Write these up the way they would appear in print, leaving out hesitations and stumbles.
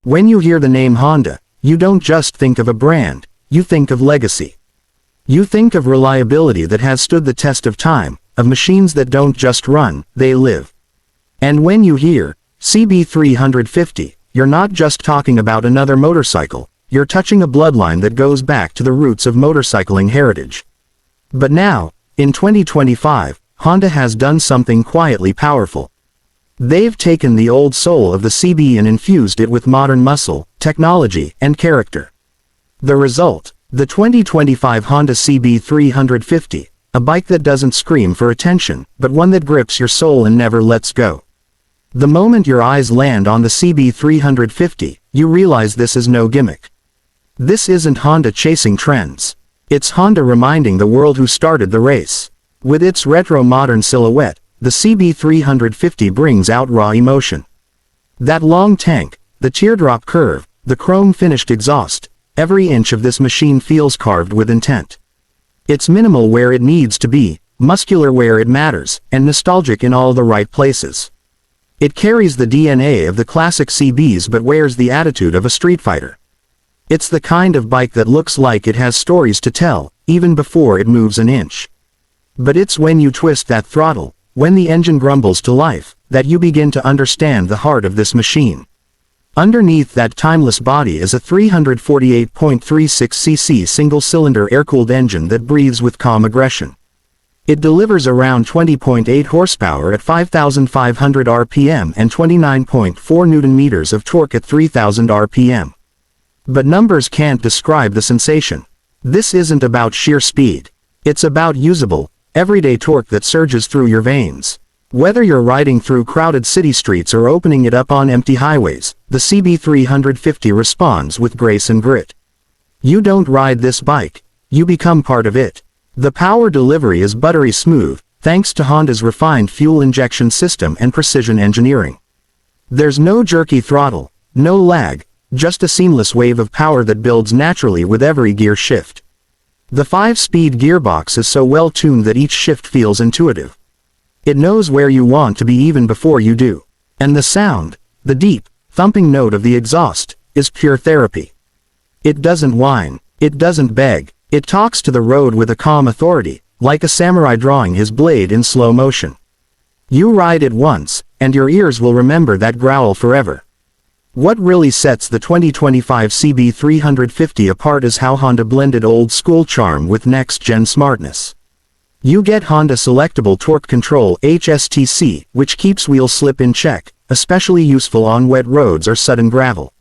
When you hear the name Honda, you don't just think of a brand, you think of legacy. You think of reliability that has stood the test of time, of machines that don't just run, they live. And when you hear CB350, you're not just talking about another motorcycle, you're touching a bloodline that goes back to the roots of motorcycling heritage. But now, in 2025, Honda has done something quietly powerful. They've taken the old soul of the CB and infused it with modern muscle, technology, and character. The result, the 2025 Honda CB350, a bike that doesn't scream for attention, but one that grips your soul and never lets go. The moment your eyes land on the CB350, you realize this is no gimmick. This isn't Honda chasing trends. It's Honda reminding the world who started the race. With its retro modern silhouette, the CB350 brings out raw emotion. That long tank, the teardrop curve, the chrome-finished exhaust, every inch of this machine feels carved with intent. It's minimal where it needs to be, muscular where it matters, and nostalgic in all the right places. It carries the DNA of the classic CBs but wears the attitude of a street fighter. It's the kind of bike that looks like it has stories to tell, even before it moves an inch. But it's when you twist that throttle, when the engine grumbles to life, that you begin to understand the heart of this machine. Underneath that timeless body is a 348.36cc single-cylinder air-cooled engine that breathes with calm aggression. It delivers around 20.8 horsepower at 5,500 RPM and 29.4 Newton-meters of torque at 3,000 RPM. But numbers can't describe the sensation. This isn't about sheer speed. It's about usable, everyday torque that surges through your veins. Whether you're riding through crowded city streets or opening it up on empty highways, the CB350 responds with grace and grit. You don't ride this bike, you become part of it. The power delivery is buttery smooth, thanks to Honda's refined fuel injection system and precision engineering. There's no jerky throttle, no lag, just a seamless wave of power that builds naturally with every gear shift. The 5-speed gearbox is so well tuned that each shift feels intuitive. It knows where you want to be even before you do. And the sound, the deep, thumping note of the exhaust, is pure therapy. It doesn't whine, it doesn't beg, it talks to the road with a calm authority, like a samurai drawing his blade in slow motion. You ride it once, and your ears will remember that growl forever. What really sets the 2025 CB350 apart is how Honda blended old-school charm with next-gen smartness. You get Honda Selectable Torque Control (HSTC), which keeps wheel slip in check, especially useful on wet roads or sudden gravel.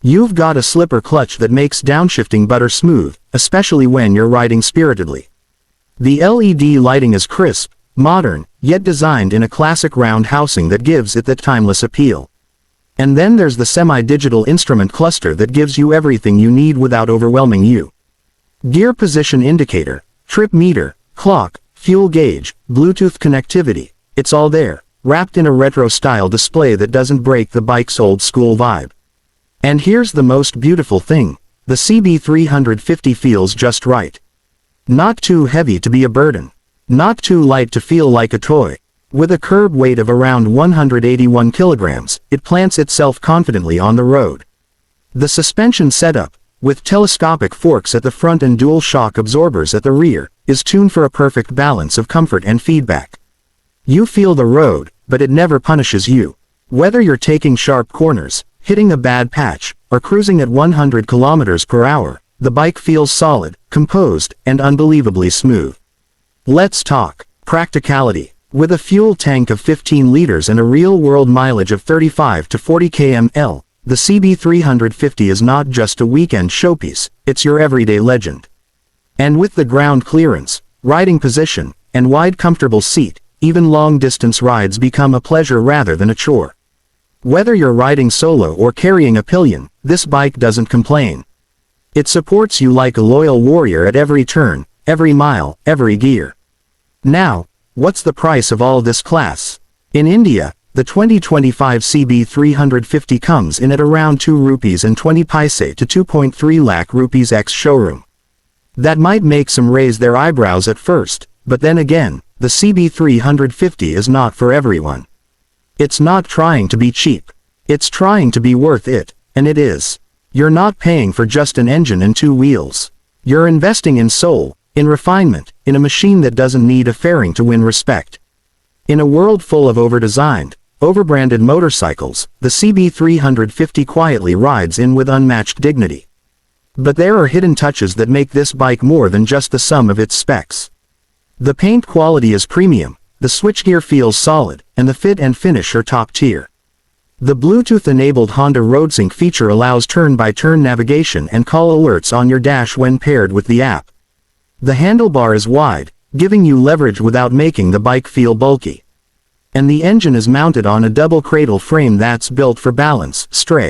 You've got a slipper clutch that makes downshifting butter smooth, especially when you're riding spiritedly. The LED lighting is crisp, modern, yet designed in a classic round housing that gives it that timeless appeal. And then there's the semi-digital instrument cluster that gives you everything you need without overwhelming you. Gear position indicator, trip meter, clock, fuel gauge, Bluetooth connectivity, it's all there, wrapped in a retro-style display that doesn't break the bike's old-school vibe. And here's the most beautiful thing, the CB350 feels just right. Not too heavy to be a burden. Not too light to feel like a toy. With a curb weight of around 181 kilograms, it plants itself confidently on the road. The suspension setup, with telescopic forks at the front and dual shock absorbers at the rear, is tuned for a perfect balance of comfort and feedback. You feel the road, but it never punishes you. Whether you're taking sharp corners, hitting a bad patch, or cruising at 100 kilometers per hour, the bike feels solid, composed, and unbelievably smooth. Let's talk practicality. With a fuel tank of 15 liters and a real-world mileage of 35 to 40 km/h, the CB350 is not just a weekend showpiece, it's your everyday legend. And with the ground clearance, riding position, and wide comfortable seat, even long-distance rides become a pleasure rather than a chore. Whether you're riding solo or carrying a pillion, this bike doesn't complain. It supports you like a loyal warrior at every turn, every mile, every gear. Now, what's the price of all this class? In India, the 2025 CB350 comes in at around 2 rupees and 20 paise to 2.3 lakh rupees ex-showroom. That might make some raise their eyebrows at first, but then again, the CB350 is not for everyone. It's not trying to be cheap. It's trying to be worth it, And it is. You're not paying for just an engine and two wheels. You're investing in soul, in refinement, in a machine that doesn't need a fairing to win respect. In a world full of over-designed, over-branded motorcycles, the CB350 quietly rides in with unmatched dignity. But there are hidden touches that make this bike more than just the sum of its specs. The paint quality is premium, the switchgear feels solid, and the fit and finish are top tier. The Bluetooth-enabled Honda RoadSync feature allows turn-by-turn navigation and call alerts on your dash when paired with the app. The handlebar is wide, giving you leverage without making the bike feel bulky. And the engine is mounted on a double cradle frame that's built for balance, straight.